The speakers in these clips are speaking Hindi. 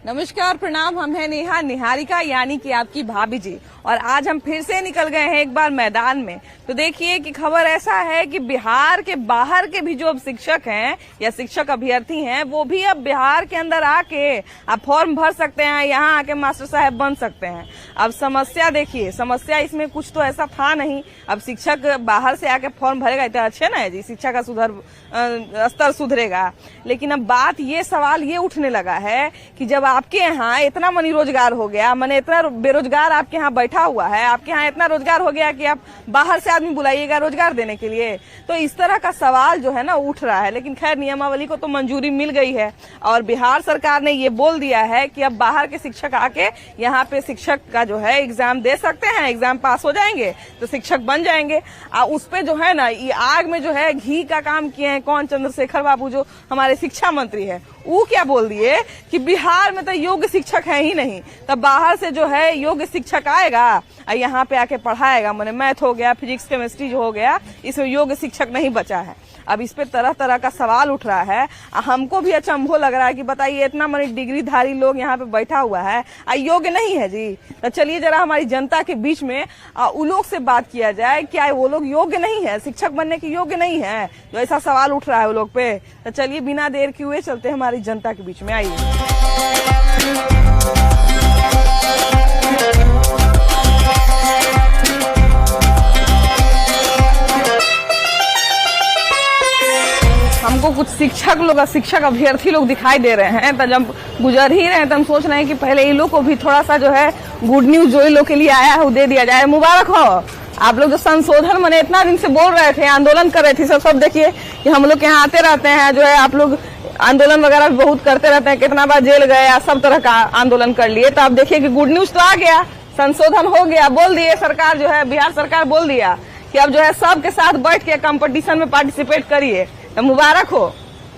नमस्कार, प्रणाम। हम हैं नेहा निहारिका यानी कि आपकी भाभी जी, और आज हम फिर से निकल गए हैं एक बार मैदान में। तो देखिए कि खबर ऐसा है कि बिहार के बाहर के भी जो अब शिक्षक हैं या शिक्षक अभ्यर्थी हैं वो भी अब बिहार के अंदर आके आप फॉर्म भर सकते हैं, यहाँ आके मास्टर साहब बन सकते हैं। अब समस्या देखिए, समस्या इसमें कुछ तो ऐसा था नहीं। अब शिक्षक बाहर से आके फॉर्म भरेगा तो अच्छे ना है जी, शिक्षा का स्तर सुधरेगा। लेकिन अब बात ये सवाल ये उठने लगा है कि जब आपके यहाँ इतना मनी रोजगार हो गया, माने इतना बेरोजगार आपके यहाँ बैठा हुआ है, आपके यहाँ इतना रोजगार हो गया कि आप बाहर से आदमी बुलाइएगा रोजगार देने के लिए, तो इस तरह का सवाल जो है ना उठ रहा है। लेकिन खैर नियमावली को तो मंजूरी मिल गई है और बिहार सरकार ने ये बोल दिया है कि अब बाहर के शिक्षक आके यहाँ पे शिक्षक का जो है एग्जाम दे सकते हैं, एग्जाम पास हो जाएंगे तो शिक्षक बन जाएंगे। उस पे जो है ना ये आग में जो है घी का काम किए हैं कौन, चंद्रशेखर बाबू जो हमारे शिक्षा मंत्री है, वो क्या बोल दिए कि बिहार में तो योग्य शिक्षक है ही नहीं, तब बाहर से जो है योग्य शिक्षक आएगा और यहाँ पे आके पढ़ाएगा। मैंने मैथ हो गया, फिजिक्स केमिस्ट्री जो हो गया, इसमें योग्य शिक्षक नहीं बचा है। अब इस पे तरह तरह का सवाल उठ रहा है। हमको भी अचंभो लग रहा है कि बताइए इतना मनी डिग्रीधारी लोग यहाँ पे बैठा हुआ है, योग्य नहीं है जी। तो चलिए जरा हमारी जनता के बीच में उन लोग से बात किया जाए, क्या वो लोग योग्य नहीं है, शिक्षक बनने के योग्य नहीं है, जो ऐसा सवाल उठ रहा है वो लोग पे। तो चलिए बिना देर किए हुए चलते हैं हमारी जनता के बीच में, आइए। हमको कुछ शिक्षक अभ्यर्थी लोग दिखाई दे रहे हैं। तो जब गुजर ही रहे हैं तो हम सोच रहे हैं कि पहले इन लोग को भी थोड़ा सा जो है गुड न्यूज जो इन लोग के लिए आया है वो दे दिया जाए। मुबारक हो आप लोग जो संशोधन मैंने इतना दिन से बोल रहे थे, आंदोलन कर रहे थे, सब देखिए कि हम लोग यहाँ आते रहते हैं, जो है आप लोग आंदोलन वगैरह बहुत करते रहते हैं, कितना बार जेल गए, सब तरह का आंदोलन कर लिए। तो आप देखिए कि गुड न्यूज तो आ गया, संशोधन हो गया, बोल दिए सरकार जो है, बिहार सरकार बोल दिया कि अब जो है सबके साथ बैठ के कंपटीशन में पार्टिसिपेट करिए। तो मुबारक हो।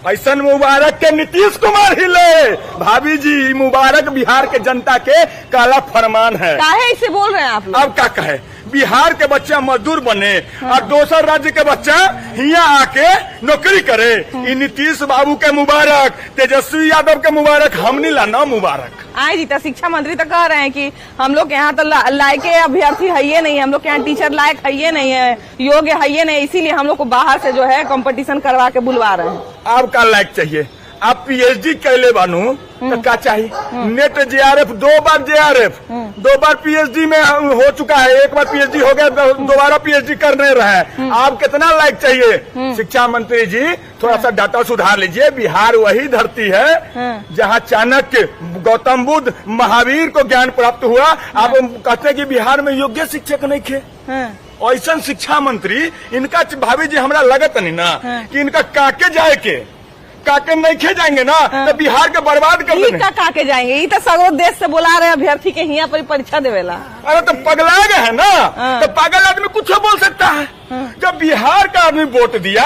ऐसा मुबारक के नीतीश कुमार हिले भाभी जी, मुबारक बिहार के जनता के काला फरमान है। काहे इसे बोल रहे हैं आप लोग? अब क्या कहे, बिहार के बच्चा मजदूर बने और दूसर राज्य के बच्चा यहाँ आके नौकरी करे। ये नीतीश बाबू के मुबारक, तेजस्वी यादव के मुबारक, हमने लाना मुबारक। आए जी, तो शिक्षा मंत्री तो कह रहे हैं कि हम लोग के यहाँ तो लायक अभ्यर्थी है ये नहीं, हम लोग के यहाँ टीचर लायक है ये नहीं है, योग्य है ये नहीं, इसीलिए हम लोग को बाहर से जो है कंपटीशन करवा के बुलवा रहे हैं। आप का लायक चाहिए, आप पीएचडी कैले बानू तो क्या चाहिए? नेट जेआरएफ 2 बार जेआरएफ 2 बार पीएचडी में हो चुका है, एक बार पीएचडी हो गया, दोबारा पीएचडी करने रहे। आप कितना लायक चाहिए? शिक्षा मंत्री जी थोड़ा सा डाटा सुधार लीजिए। बिहार वही धरती है जहाँ चाणक्य, गौतम बुद्ध, महावीर को ज्ञान प्राप्त हुआ। आप कहते हैं कि बिहार में योग्य शिक्षक नहीं थे। ऐसा शिक्षा मंत्री इनका भाभी जी हमरा लगत नहीं ना कि इनका काके जाए के काके नहीं खे जाएंगे ना तो बिहार के बर्बाद कर देंगे। काके जाएंगे, ये तो सगरो देश से बुला रहे अभ्यर्थी के यहाँ पर परीक्षा देवेला। अरे तो पगला गए है ना, तो पागल आदमी कुछ बोल सकता है। जब बिहार का आदमी वोट दिया,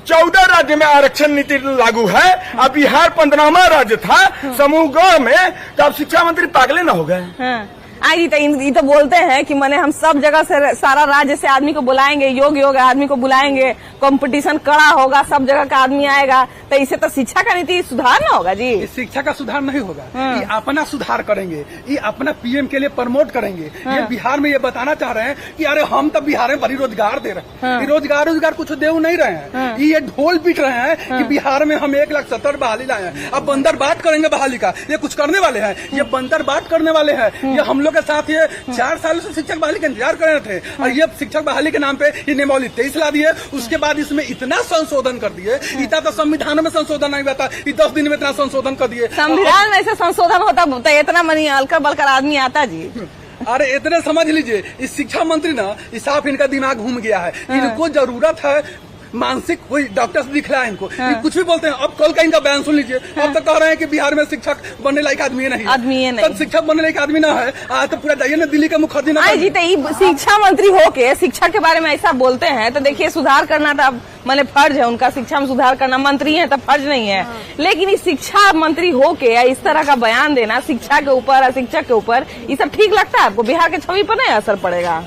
14 राज्य में आरक्षण नीति लागू है, अब बिहार 15वां राज्य था समूह ग में, तो अब शिक्षा मंत्री पागले ना हो गए। आई जी, तो बोलते हैं कि मैंने हम सब जगह से सारा राज्य से आदमी को बुलाएंगे, योग्य आदमी को बुलाएंगे, कंपटीशन कड़ा होगा, सब जगह का आदमी आएगा, तो इसे तो शिक्षा का नीति सुधार ना होगा जी। शिक्षा का सुधार नहीं होगा, ये अपना सुधार करेंगे, ये अपना पीएम के लिए प्रमोट करेंगे। ये बिहार में ये बताना चाह रहे हैं कि अरे हम तो बिहार में बड़ी रोजगार दे रहे हैं, रोजगार कुछ दे नहीं रहे हैं। ये ढोल पीट रहे हैं कि बिहार में हम 1,70,000 बहाली लाए हैं। अब बंदर बात करेंगे बहाली का, ये कुछ करने वाले हैं, ये बंदर बात करने वाले हैं। ये हम लोग के साथ ये 4 साल से शिक्षक बहाली का इंतजार कर रहे थे और ये शिक्षक बहाली के नाम पे ये नियमावली 23 ला दिए। उसके बाद इसमें इतना संशोधन कर दिए, इतना तो संविधान में संशोधन नहीं होता, 10 दिन में इतना संशोधन कर दिए। संविधान में ऐसे संशोधन होता इतना मनी हल्का बलकर आदमी आता जी। अरे इतने समझ लीजिए, इस शिक्षा मंत्री ना साफ इनका दिमाग घूम गया है। इनको जरूरत है मानसिक, कोई डॉक्टर से दिखला है इनको, कुछ भी बोलते हैं। अब कल का इनका बयान सुन लीजिए, अब तो कह रहे हैं कि बिहार में शिक्षक बनने लायक आदमी नहीं, तब शिक्षक बनने लायक आदमी ना है। आज तो पूरा जाइए ना दिल्ली का मुखर्जी ना जी। तो शिक्षा मंत्री होके शिक्षा के बारे में ऐसा बोलते हैं तो देखिए सुधार करना तो मैंने फर्ज है उनका, शिक्षा में सुधार करना, मंत्री है तो फर्ज नहीं है। लेकिन इस शिक्षा मंत्री होके इस तरह का बयान देना शिक्षा के ऊपर, शिक्षक के ऊपर, ये सब ठीक लगता है आपको? बिहार के छवि पर नहीं असर पड़ेगा?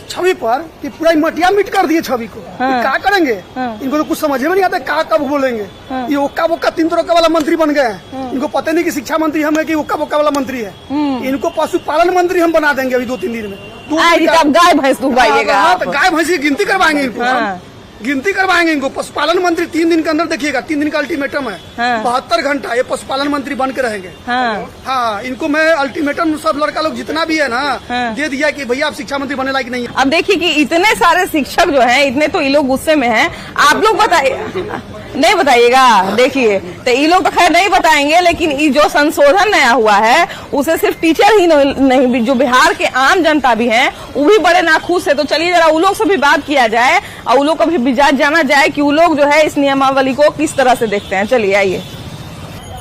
छवि पर कि पूरा मटिया मिट कर दिए छवि को। हाँ। क्या करेंगे? इनको तो कुछ समझ में नहीं आता क्या कब बोलेंगे। ये ओक्का बोक्का 3 तरह वाला मंत्री बन गए हैं। इनको पता नहीं कि शिक्षा मंत्री हम है कि ओक्का बोक्का वाला मंत्री है। इनको पशुपालन मंत्री हम बना देंगे अभी 2-3 दिन में। आप गाय भैंस दुबाइएगा? हाँ, तो गाय भैंस की गिनती करवाएंगे इनको। गिनती करवाएंगे इनको। पशुपालन मंत्री 3 दिन के अंदर देखिएगा, 3 दिन का अल्टीमेटम है। 72 घंटा ये पशुपालन मंत्री बन के रहेंगे। हाँ, इनको मैं अल्टीमेटम सब लड़का लोग जितना भी है ना दे दिया कि भैया आप शिक्षा मंत्री बनने लायक नहीं है। अब देखिए कि इतने सारे शिक्षक जो हैं, इतने तो ये लोग गुस्से में हैं। आप लोग नहीं बताइएगा। देखिए तो ये लोग तो खैर नहीं बताएंगे, लेकिन ये जो संशोधन नया हुआ है उसे सिर्फ टीचर ही नहीं, जो बिहार के आम जनता भी हैं वो भी बड़े नाखुश है। तो चलिए जरा उन लोग से भी बात किया जाए और उन लोग को भी मिजाज जाना जाए कि वो लोग जो है इस नियमावली को किस तरह से देखते हैं। चलिए आइए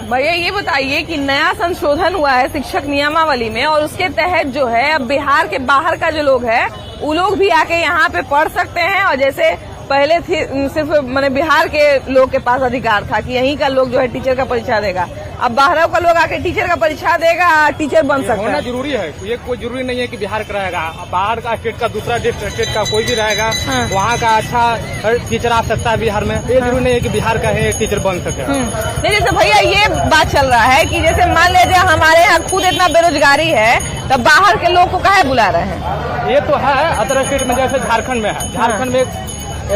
भैया, ये बताइए कि नया संशोधन हुआ है शिक्षक नियमावली में, और उसके तहत जो है अब बिहार के बाहर का जो लोग है वो लोग भी आके यहाँ पे पढ़ सकते हैं। और जैसे पहले सिर्फ मैंने बिहार के लोग के पास अधिकार था कि यहीं का लोग जो है टीचर का परीक्षा देगा, अब बाहर का लोग आके टीचर का परीक्षा देगा, टीचर बन सकता है। होना जरूरी है। ये कोई जरूरी नहीं है कि बिहार का रहेगा, बाहर का स्टेट का दूसरा स्टेट का कोई भी रहेगा। वहाँ का अच्छा टीचर आ सकता है बिहार में। ये जरूरी नहीं है कि बिहार का है टीचर बन सके। नहीं, जैसे भैया ये बात चल रहा है कि जैसे मान लीजिए हमारे यहाँ खुद इतना बेरोजगारी है, तब बाहर के लोग को काहे बुला रहे हैं? ये तो है अदर स्टेट में, जैसे झारखंड में है। झारखंड में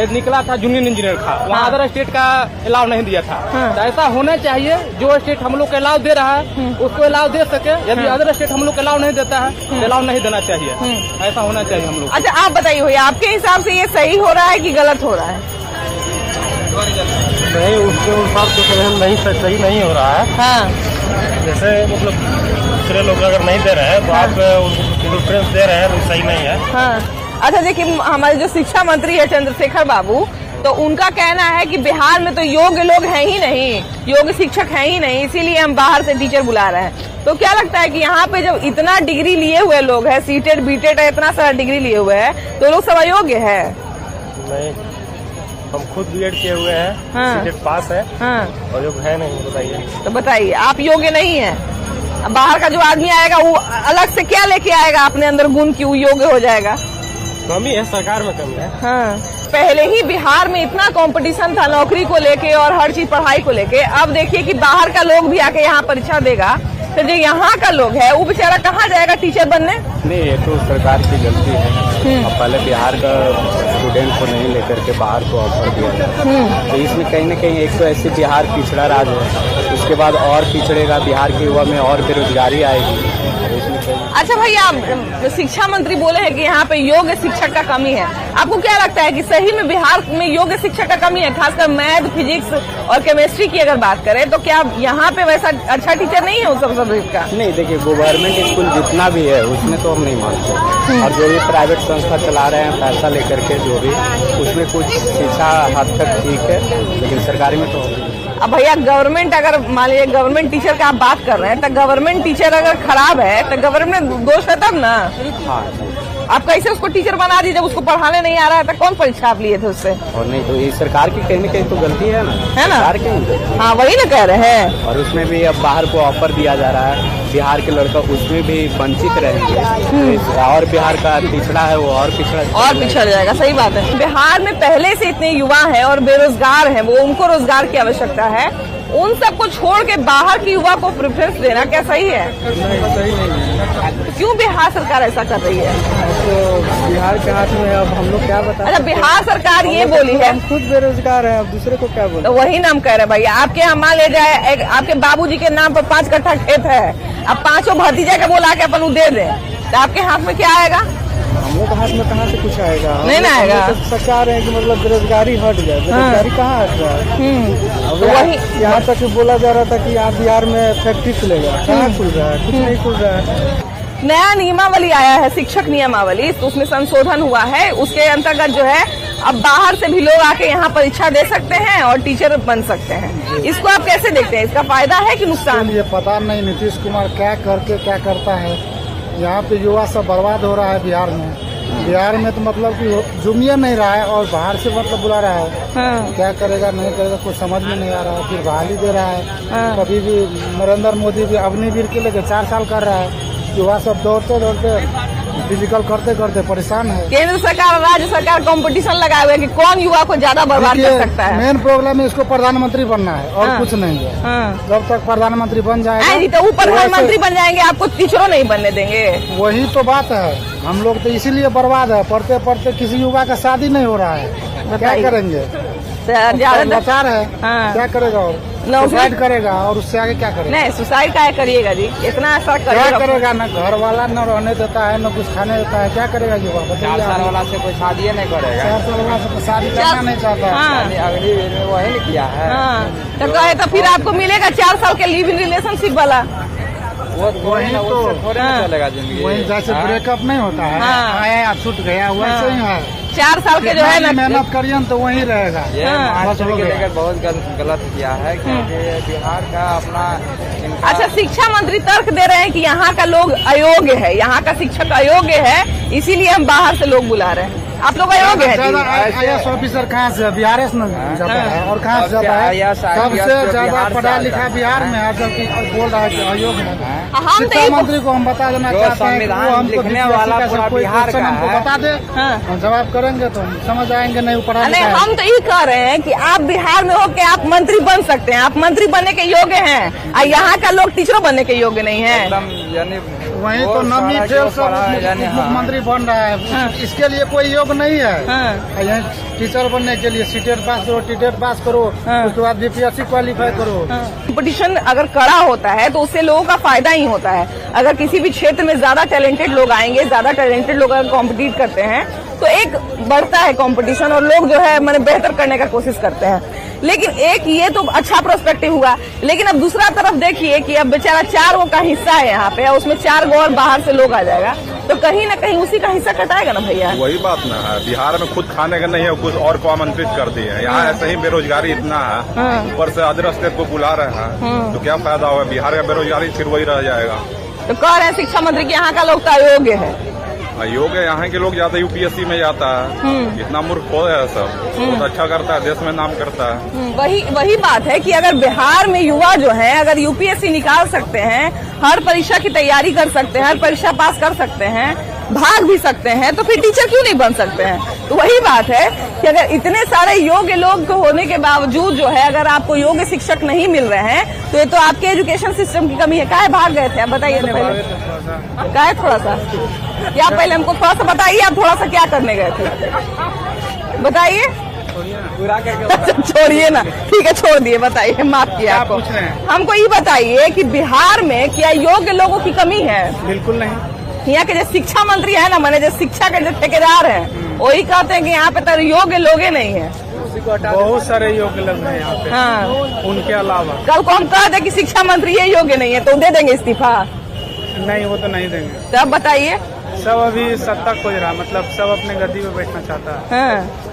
निकला था जूनियर इंजीनियर का, वहाँ अदर स्टेट का अलाउ नहीं दिया था। तो ऐसा होना चाहिए, जो स्टेट हम लोग को अलाउ दे रहा है उसको अलाउ दे सके। यदि अदर स्टेट हम लोग को अलाउ नहीं देता है तो अलाउ नहीं देना चाहिए। ऐसा होना चाहिए हम लोग। अच्छा आप बताइए भैया, आपके हिसाब से ये सही हो रहा है कि गलत हो रहा है? नहीं, उसके हिसाब से सही नहीं हो रहा है। जैसे मतलब दूसरे लोग अगर नहीं दे रहे हैं तो आप उनको प्रेफरेंस दे रहे हैं तो सही नहीं है। अच्छा देखिए, हमारे जो शिक्षा मंत्री है चंद्रशेखर बाबू, तो उनका कहना है कि बिहार में तो योग्य लोग हैं ही नहीं, योग्य शिक्षक हैं ही नहीं, इसीलिए हम बाहर से टीचर बुला रहे हैं। तो क्या लगता है कि यहाँ पे जब इतना डिग्री लिए हुए लोग हैं, सीटेड बीटेड है, इतना सारा डिग्री लिए हुए हैं, तो लोग सब अयोग्य है? नहीं, हम खुद बीएड किए हुए हैं, सीटेड पास है और योग्य है नहीं। बताइए तो बताइए, आप योग्य नहीं है। अब बाहर का जो आदमी आएगा वो अलग से क्या लेके आएगा अपने अंदर गुण की वो योग्य हो जाएगा? कमी है, सरकार में कमी है। पहले ही बिहार में इतना कंपटीशन था नौकरी को लेके और हर चीज पढ़ाई को लेके। अब देखिए कि बाहर का लोग भी आके यहाँ परीक्षा देगा, तो जो यहाँ का लोग है वो बेचारा कहाँ जाएगा टीचर बनने? नहीं, ये तो सरकार की गलती है। अब पहले बिहार का स्टूडेंट को नहीं लेकर के बाहर को ऑफर दिया जाए, तो इसमें कहीं न कहीं एक तो ऐसे बिहार पिछड़ा राज्य है, उसके बाद और पिछड़ेगा, बिहार के युवा में और बेरोजगारी आएगी। अच्छा भैया, शिक्षा मंत्री बोले हैं कि यहाँ पे योग्य शिक्षक का कमी है। आपको क्या लगता है कि सही में बिहार में योग्य शिक्षक का कमी है? खासकर मैथ, फिजिक्स और केमिस्ट्री की अगर बात करें तो क्या यहाँ पे वैसा अच्छा टीचर नहीं है उस सब सब्जेक्ट का? नहीं, देखिए गवर्नमेंट स्कूल जितना भी है उसमें तो हम नहीं मानते, और जो भी प्राइवेट संस्था चला रहे हैं पैसा लेकर के जो भी, उसमें कुछ शिक्षा हद तक ठीक है, लेकिन सरकारी में तो। अब भैया गवर्नमेंट, अगर मान लीजिए गवर्नमेंट टीचर का आप बात कर रहे हैं, तो गवर्नमेंट टीचर अगर खराब है तो गवर्नमेंट दोष है तब ना। हाँ, आप कैसे उसको टीचर बना दी जब उसको पढ़ाने नहीं आ रहा है? तो कौन परीक्षा आप लिए थे उससे? और नहीं तो ये सरकार की कहीं न कहीं तो गलती है ना, है ना? सरकार की। हाँ, वही ना कह रहे हैं। और उसमें भी अब बाहर को ऑफर दिया जा रहा है, बिहार के लड़का उसमें भी वंचित रहेंगे, और बिहार का पिछड़ा है वो और पिछड़ जाएगा। सही बात है। बिहार में पहले से इतने युवा हैं और बेरोजगार हैं, वो उनको रोजगार की आवश्यकता है, उन सबको छोड़ के बाहर के युवा को प्रेफरेंस देना क्या सही है? नहीं, सही नहीं है। क्यों बिहार सरकार ऐसा कर रही है? तो बिहार के हाथ में, अब हम लोग क्या बताएं? अच्छा, बिहार सरकार ये बोली है, हम खुद बेरोजगार हैं, अब दूसरे को क्या बोले? तो वही नाम कह रहे हैं भैया। आपके यहाँ मान ले जाए आपके बाबूजी के नाम पर 5 कट्ठा खेत है, अब 5 भतीजा के बोला के अपन दे दे, तो आपके हाथ में क्या आएगा? हम लोग हाथ में कहाँ से कुछ आएगा? नहीं ना आएगा। तो चाह रहे हैं कि मतलब बेरोजगारी हट जाए। बेरोजगारी कहाँ हट रहा है? तो वही यहाँ तक बोला जा रहा था कि यहाँ बिहार में फैक्ट्री खुलेगा, कहाँ खुल रहा है? कुछ नहीं खुल रहा है। नया नियमावली आया है, शिक्षक नियमावली, तो उसमें संशोधन हुआ है। उसके अंतर्गत जो है अब बाहर से भी लोग आके यहाँ परीक्षा दे सकते हैं और टीचर बन सकते हैं। इसको आप कैसे देखते हैं? इसका फायदा है कि नुकसान? ये पता नहीं नीतीश कुमार क्या करके क्या करता है। यहाँ पे युवा सब बर्बाद हो रहा है बिहार में। बिहार में तो मतलब कि जुमिया नहीं रहा है और बाहर से मतलब बुला रहा है। क्या करेगा नहीं करेगा कुछ समझ में नहीं आ रहा है। फिर बहाली दे रहा है। कभी भी नरेंद्र मोदी भी अग्निवीर के लेके 4 साल कर रहा है। युवा सब दौड़ते दौड़ते फिजिकल करते करते परेशान है। केंद्र सरकार और राज्य सरकार कंपटीशन लगाए हुए है कि कौन युवा को ज्यादा बर्बाद कर सकता है। मेन प्रॉब्लम है इसको प्रधानमंत्री बनना है और कुछ नहीं है। जब तक प्रधानमंत्री बन जाएगा जी तो वो प्रधानमंत्री बन जाएंगे, आपको टीचरों नहीं बनने देंगे। वही तो बात है, हम लोग तो इसीलिए बर्बाद है, पढ़ते पढ़ते किसी युवा का शादी नहीं हो रहा है, क्या करेंगे? लाचार है, क्या करेगा? और सुसाइड करेगा और उससे आगे क्या करेगा? नहीं सुसाइड क्या करिएगा जी, इतना ऐसा क्या करेगा? न घर वाला न रहने देता है, न कुछ खाने देता है, क्या करेगा युवा? 4 साल वाला से कोई शादी नहीं करेगा। 4 साल वाला से शादी करना नहीं चाहता है। अगली वही नहीं किया है। तो कहे तो फिर आपको मिलेगा 4 साल के लिव इन रिलेशनशिप वाला। वही तो चलेगा जिंदगी। वही जैसे ब्रेकअप नहीं होता है, आया छूट गया, वैसे ही है। 4 साल के जो है ना मेहनत करिए तो वही रहेगा। ये महाराष्ट्र के लेकर बहुत गलत किया है, क्योंकि बिहार का अपना अच्छा शिक्षा मंत्री तर्क दे रहे हैं कि यहाँ का लोग अयोग्य है, यहाँ का शिक्षक अयोग्य है, इसीलिए हम बाहर से लोग बुला रहे हैं। आप लोग अयोग्य है। IAS ऑफिसर कहाँ से? बिहार से जाता है और कहाँ से जाता है? सबसे ज्यादा पढ़ा लिखा बिहार में है, जबकि बोल रहा है कि अयोग्य है। शिक्षा मंत्री को हम बता देना चाहते हैं कि वो हमको लिखने वाला कोई बिहार का हमको बता दे, हम जवाब करेंगे तो समझ आएंगे। नहीं पढ़ा नहीं, हम तो ये कह रहे हैं कि आप बिहार में होके आप मंत्री बन सकते हैं, आप मंत्री बनने के योग्य हैं, और यहाँ का लोग टीचरों बनने के योग्य नहीं है। वही तो नमी फेल सब मुख्यमंत्री बन रहा है, इसके लिए कोई योग नहीं है। यहाँ टीचर बनने के लिए सीटेट पास करो, टीटेट पास करो, उसके बाद BPSC क्वालिफाई करो। कंपटीशन अगर कड़ा होता है तो उससे लोगों का फायदा ही होता है। अगर किसी भी क्षेत्र में ज्यादा टैलेंटेड लोग आएंगे, ज्यादा टैलेंटेड लोग अगर कॉम्पिटिट करते हैं तो एक बढ़ता है कंपटीशन और लोग जो है मैंने बेहतर करने का कोशिश करते हैं। लेकिन एक ये तो अच्छा प्रोस्पेक्टिव हुआ, लेकिन अब दूसरा तरफ देखिए कि अब बेचारा 4 गो का हिस्सा है यहाँ पे, उसमें 4 गो और बाहर से लोग आ जाएगा, तो कहीं ना कहीं उसी का हिस्सा कटाएगा ना भैया। वही बात ना है, बिहार में खुद खाने का नहीं है, कुछ और को आमंत्रित कर दिए हैं। यहाँ ऐसे ही बेरोजगारी इतना है, ऊपर से अदर स्टेट को बुला रहे हैं, तो क्या फायदा होगा? बिहार का बेरोजगारी फिर वही रह जाएगा। तो कह रहे हैं शिक्षा मंत्री की यहाँ का लोग तो अयोग्य है। अयोग्य यहाँ के लोग जाते UPSC में जाता है, इतना मूर्ख हो है सब, बहुत अच्छा करता है, देश में नाम करता है। वही बात है कि अगर बिहार में युवा जो है अगर UPSC निकाल सकते हैं, हर परीक्षा की तैयारी कर सकते हैं, हर परीक्षा पास कर सकते हैं, भाग भी सकते हैं, तो फिर टीचर क्यों नहीं बन सकते हैं? तो वही बात है कि अगर इतने सारे योग्य लोग होने के बावजूद जो है अगर आपको योग्य शिक्षक नहीं मिल रहे हैं तो ये तो आपके एजुकेशन सिस्टम की कमी है। काहे भाग गए थे आप बताइए तो पहले, काहे थोड़ा सा क्या पहले हमको थोड़ा सा बताइए, आप थोड़ा सा क्या करने गए थे बताइए। छोड़िए ना, ठीक है छोड़ दिए, बताइए, माफ किया आपको। हमको ये बताइए कि बिहार में क्या योग्य लोगों की कमी है? बिल्कुल नहीं। यहाँ के जो शिक्षा मंत्री है ना, मैंने जो शिक्षा के जो ठेकेदार हैं वही कहते हैं कि यहाँ पे तो योग्य लोग नहीं है। बहुत सारे योग्य लोग हैं यहाँ पे, उनके अलावा। कल को हम कह दे कि शिक्षा मंत्री ये योग्य नहीं है तो दे देंगे इस्तीफा? नहीं, वो तो नहीं देंगे। तो अब बताइए। सब अभी सत्ता खोज रहा, मतलब सब अपने गद्दी पे बैठना चाहता है।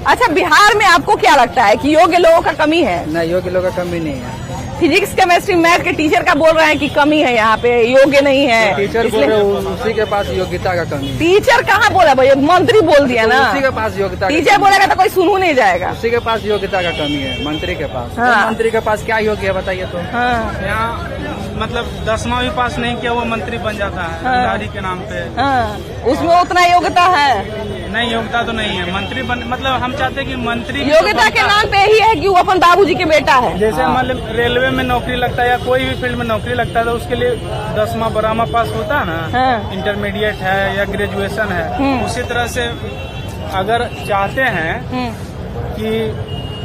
अच्छा बिहार में आपको क्या लगता है कि योग्य लोगों का कमी है? नहीं, योग्य लोगों का कमी नहीं है। फिजिक्स केमिस्ट्री मैथ के टीचर का बोल रहे हैं कि कमी है यहाँ पे, योग्य नहीं है। टीचर बोल रहे उसी के पास योग्यता का कमी है। टीचर कहाँ बोला भैया? मंत्री बोल दिया ना, उसी के पास योग्यता। टीचर बोलेगा तो कोई सुनू नहीं जाएगा। उसी के पास योग्यता का कमी है, मंत्री के पास। मंत्री के पास क्या योग्य है बताइए तो? यहाँ मतलब 10वां भी पास नहीं किया वो मंत्री बन जाता है गाड़ी के नाम पे। उसमें उतना योग्यता है नहीं? योग्यता तो नहीं है मंत्री बन, मतलब हम चाहते हैं कि मंत्री योग्यता के नाम पे ही है कि वो अपन बाबूजी के बेटा है। जैसे मतलब रेलवे में नौकरी लगता है या कोई भी फील्ड में नौकरी लगता है तो उसके लिए 10वां 12वां पास होता है ना, इंटरमीडिएट है या ग्रेजुएशन है। उसी तरह से अगर चाहते हैं कि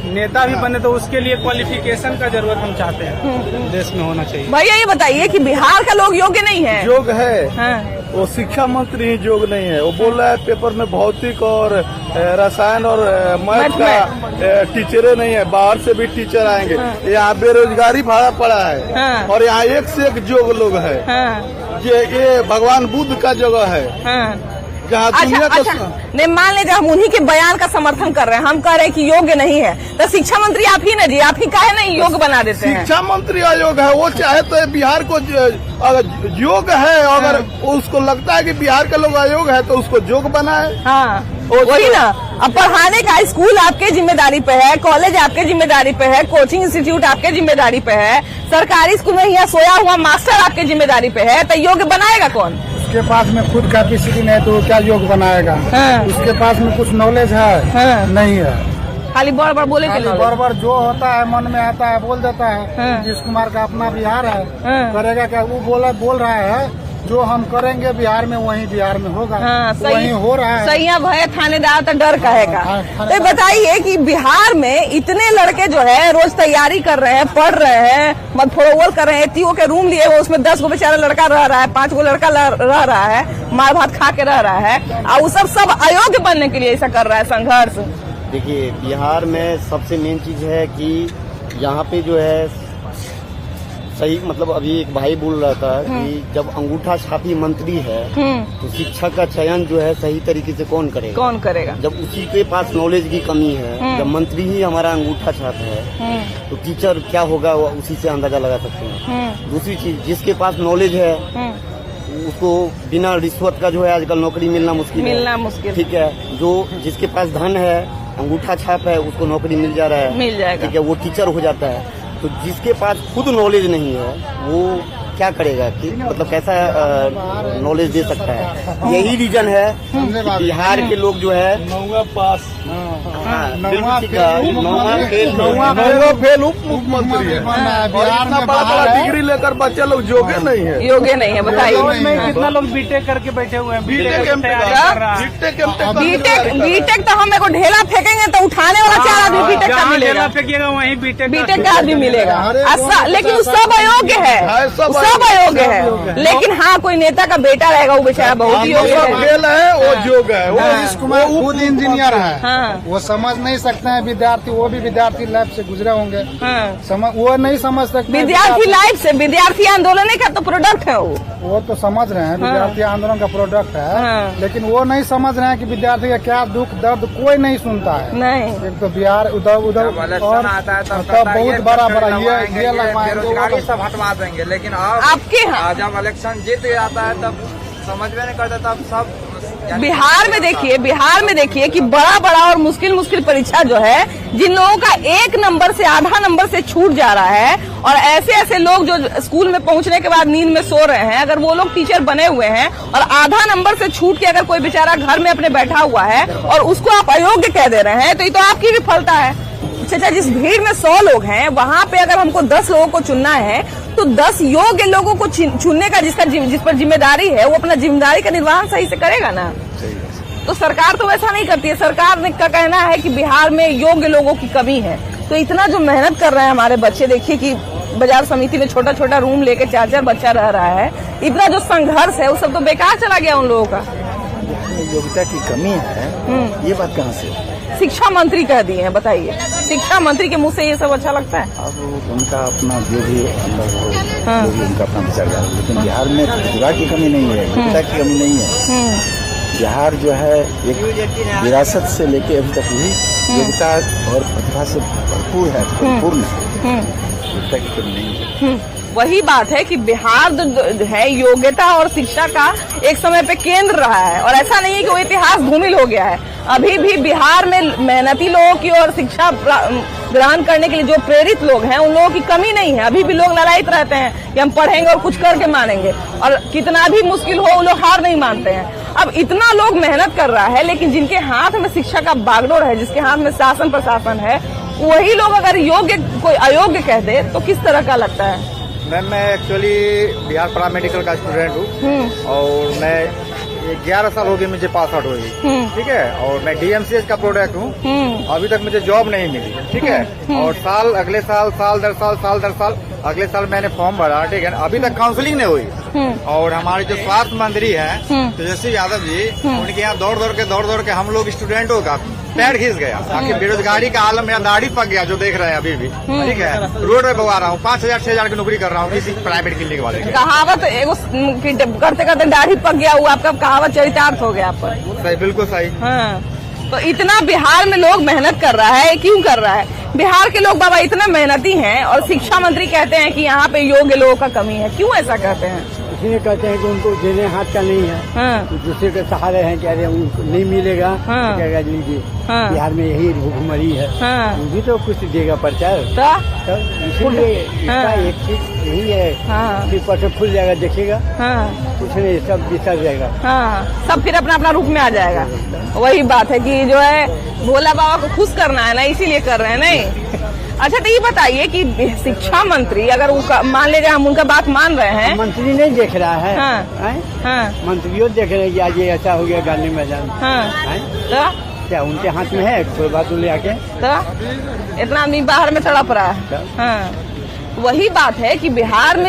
नेता भी बने तो उसके लिए क्वालिफिकेशन का जरूरत हम चाहते हैं देश में होना चाहिए। भैया ये बताइए कि बिहार का लोग योग्य नहीं है? योग्य है, वो शिक्षा मंत्री ही योग्य नहीं है। वो बोल रहा है पेपर में भौतिक और रसायन और मैथ का टीचरें नहीं है, बाहर से भी टीचर आएंगे। यहाँ बेरोजगारी भाड़ा पड़ा है और यहाँ एक से एक योग्य लोग है। ये भगवान बुद्ध का जगह है जहाँ दुनिया अच्छा, नहीं मान लीजिए हम उन्हीं के बयान का समर्थन कर रहे हैं, हम कह रहे हैं कि योग्य नहीं है, तो शिक्षा मंत्री आप ही ना जी, आप ही काहे नहीं योग्य बना देते हैं? शिक्षा मंत्री अयोग्य है, वो चाहे तो बिहार को अगर योग्य है, अगर उसको लगता है कि बिहार के लोग अयोग्य है तो उसको योग्य बनाए। वही ना, अब पढ़ाने का स्कूल आपके जिम्मेदारी पे है, कॉलेज आपके जिम्मेदारी पे है, कोचिंग इंस्टीट्यूट आपके जिम्मेदारी पे है, सरकारी स्कूल में यहाँ सोया हुआ मास्टर आपके जिम्मेदारी पे है, तो योग्य बनाएगा कौन? उसके पास में खुद कैपेसिटी नहीं तो वो क्या योग बनाएगा। हाँ। उसके पास में कुछ नॉलेज है हाँ। नहीं है, खाली बड़ बड़ बोले के लोग। बराबर जो होता है मन में आता है बोल देता है। हाँ। नीतीश कुमार का अपना बिहार है, हाँ। करेगा क्या, वो बोल रहा है जो हम करेंगे बिहार में वही बिहार में होगा। हाँ, सही वही हो रहा है। सही भय थानेदार तो डर कहेगा। हाँ, तो बताइए कि बिहार में इतने लड़के जो है रोज तैयारी कर रहे हैं, पढ़ रहे हैं, मत फॉलोअर कर रहे हैं, एतियो के रूम लिए वो उसमें 10 गो बेचारा लड़का रह रहा है, 5 गो लड़का रह रहा है, मार भात खा के रह रहा है, और वो सब अयोग्य बनने के लिए ऐसा कर रहा है संघर्ष। देखिए, बिहार में सबसे मेन चीज है कि यहाँ पे जो है सही, मतलब अभी एक भाई बोल रहा था कि जब अंगूठा छापी मंत्री है तो शिक्षा का चयन जो है सही तरीके से कौन करेगा। जब उसी के पास नॉलेज की कमी है, जब मंत्री ही हमारा अंगूठा छाप है तो टीचर क्या होगा वो उसी से अंदाजा लगा सकते हैं। दूसरी चीज, जिसके पास नॉलेज है उसको बिना रिश्वत का जो है आजकल नौकरी मिलना मुश्किल। ठीक है, जो जिसके पास धन है, अंगूठा छाप है, उसको नौकरी मिल जा रहा है, मिल जाएगा। ठीक है, वो टीचर हो जाता है। तो जिसके पास खुद नॉलेज नहीं है वो क्या करेगा कि मतलब कैसा नॉलेज दे सकता है। यही रीजन है कि बिहार के लोग जो है नौवा पास, नौवा फेल उप मुख्यमंत्री है और इतना बड़ा डिग्री लेकर बच्चे लोग योग्य नहीं है। बताइए कितना लोग बीटेक करके बैठे हुए हैं। बीटेक तो हम एगो ढेला फेंकेंगे तो उठाने वाला 4 आदमी बीटेक का मिलेगा, फेंकिएगा वहीं बीटेक का आदमी मिलेगा। लेकिन सब अयोग्य है, सब अयोग्य है। लेकिन हाँ, कोई नेता का बेटा रहेगा वो बेचारा बहुत ही योग्य है, वो योग्य है। नीतीश कुमार खुद इंजीनियर है। हाँ। वो समझ नहीं सकते हैं विद्यार्थी, वो भी विद्यार्थी लाइफ से गुजरे होंगे। वो नहीं समझ सकते विद्यार्थी लाइफ से, विद्यार्थी आंदोलन का तो प्रोडक्ट है वो तो समझ रहे हैं विद्यार्थी आंदोलन का प्रोडक्ट है। लेकिन वो नहीं समझ रहे हैं कि विद्यार्थी का क्या दुख दर्द कोई नहीं सुनता है। नहीं, एक तो बिहार उधर और बहुत बड़ा ये लगवाएंगे, सब हटवा देंगे। लेकिन आपके यहाँ जब इलेक्शन जीत जाता है तब समझ में नहीं करता, तब सब बिहार में देखिए कि बड़ा और मुश्किल परीक्षा जो है, जिन लोगों का 1 नंबर से आधा नंबर से छूट जा रहा है, और ऐसे लोग जो स्कूल में पहुंचने के बाद नींद में सो रहे हैं, अगर वो लोग टीचर बने हुए हैं और आधा नंबर से छूट के अगर कोई बेचारा घर में अपने बैठा हुआ है और उसको आप अयोग्य कह दे रहे हैं, तो ये तो आपकी विफलता है। चाचा, जिस भीड़ में 100 लोग हैं, वहाँ पे अगर हमको 10 लोगों को चुनना है तो 10 योग्य लोगों को चुनने का जिस पर जिम्मेदारी है, वो अपना जिम्मेदारी का निर्वहन सही से करेगा ना। तो सरकार तो वैसा नहीं करती है। सरकार ने का कहना है कि बिहार में योग्य लोगों की कमी है। तो इतना जो मेहनत कर रहे हैं हमारे बच्चे, देखिए कि बाजार समिति में छोटा रूम लेके 4 बच्चा रह रहा है, इतना जो संघर्ष है वो सब तो बेकार चला गया उन लोगों का। योग्यता की कमी है, ये बात कहाँ से? शिक्षा मंत्री कह दिए हैं, बताइए। शिक्षा मंत्री के मुंह से ये सब अच्छा लगता है? अब उनका अपना जो भी अंदर हो, जो भी उनका अपना विचार है। लेकिन बिहार में रोजगार की कमी नहीं है, योग्यता की कमी नहीं है। बिहार जो है एक विरासत से लेके अभी तक भी योग्यता और प्रतिभा से भरपूर है, परिपूर्ण है। योग्यता की कमी नहीं है। वही बात है कि बिहार है योग्यता और शिक्षा का एक समय पे केंद्र रहा है, और ऐसा नहीं है कि वो इतिहास धूमिल हो गया है। अभी भी बिहार में मेहनती लोगों की और शिक्षा ग्रहण करने के लिए जो प्रेरित लोग हैं, उन लोगों की कमी नहीं है। अभी भी लोग ललायित रहते हैं कि हम पढ़ेंगे और कुछ करके मानेंगे, और कितना भी मुश्किल हो वो लोग हार नहीं मानते हैं। अब इतना लोग मेहनत कर रहा है, लेकिन जिनके हाथ में शिक्षा का बागडोर है, जिसके हाथ में शासन प्रशासन है, वही लोग अगर योग्य कोई अयोग्य कह दे तो किस तरह का लगता है? मैम, मैं एक्चुअली बिहार पैरामेडिकल का स्टूडेंट हूँ और मैं 11 साल हो गए मुझे पास आउट हुई। ठीक है, और मैं DMCH का प्रोडक्ट हूँ। अभी तक मुझे जॉब नहीं मिली। ठीक है, और अगले साल साल दर साल अगले साल मैंने फॉर्म भरा। ठीक है, अभी तक काउंसलिंग नहीं हुई। और हमारे जो स्वास्थ्य मंत्री है तेजस्वी यादव जी, उनके यहाँ दौड़ के हम लोग स्टूडेंटों का पैर घिस गया। ताकि बेरोजगारी का आलम, मेरा दाढ़ी पक गया जो देख रहे हैं अभी भी। ठीक है, रोड पे बवा रहा हूँ, 5,000-6,000 की नौकरी कर रहा हूँ किसी प्राइवेट क्लिनिक वाले। कहावत एगो करते दाढ़ी पक गया हुआ, आपका कहावत चरितार्थ हो गया आप पर। सही, बिल्कुल सही। हाँ, तो इतना बिहार में लोग मेहनत कर रहा है, क्यों कर रहा है? बिहार के लोग बाबा इतने मेहनती हैं, और शिक्षा मंत्री कहते हैं कि यहाँ पे योग्य लोगों का कमी है। क्यों ऐसा कहते हैं? इसलिए कहते हैं कि उनको देने हाथ का नहीं है। हाँ। तो दूसरे के सहारे हैं कि अरे उनको नहीं मिलेगा। हाँ। तो कहेगा लीजिए। हाँ। बिहार में यही भूखमरी है। हाँ। वो भी तो कुछ देगा प्रचार। तो इसीलिए इसका एक चीज यही है। हाँ। कि परसों खुल जाएगा, देखेगा। हाँ। कुछ नहीं, सब बिसर जाएगा। हाँ, सब फिर अपना अपना रूप में आ जाएगा। वही बात है कि जो है भोला बाबा को खुश करना है ना, इसीलिए कर रहे हैं। नहीं अच्छा, तो ये बताइए कि शिक्षा मंत्री अगर मान लीजिए हम उनका बात मान रहे हैं, मंत्री नहीं देख रहा है। हाँ। हाँ। मंत्रियों देख रहे हैं कि आज ये ऐसा हो गया गांधी मैदान। हाँ। तो क्या उनके हाथ में है कोई बात ले आके? तो इतना आदमी बाहर में तड़प रहा है। हाँ, वही बात है कि बिहार में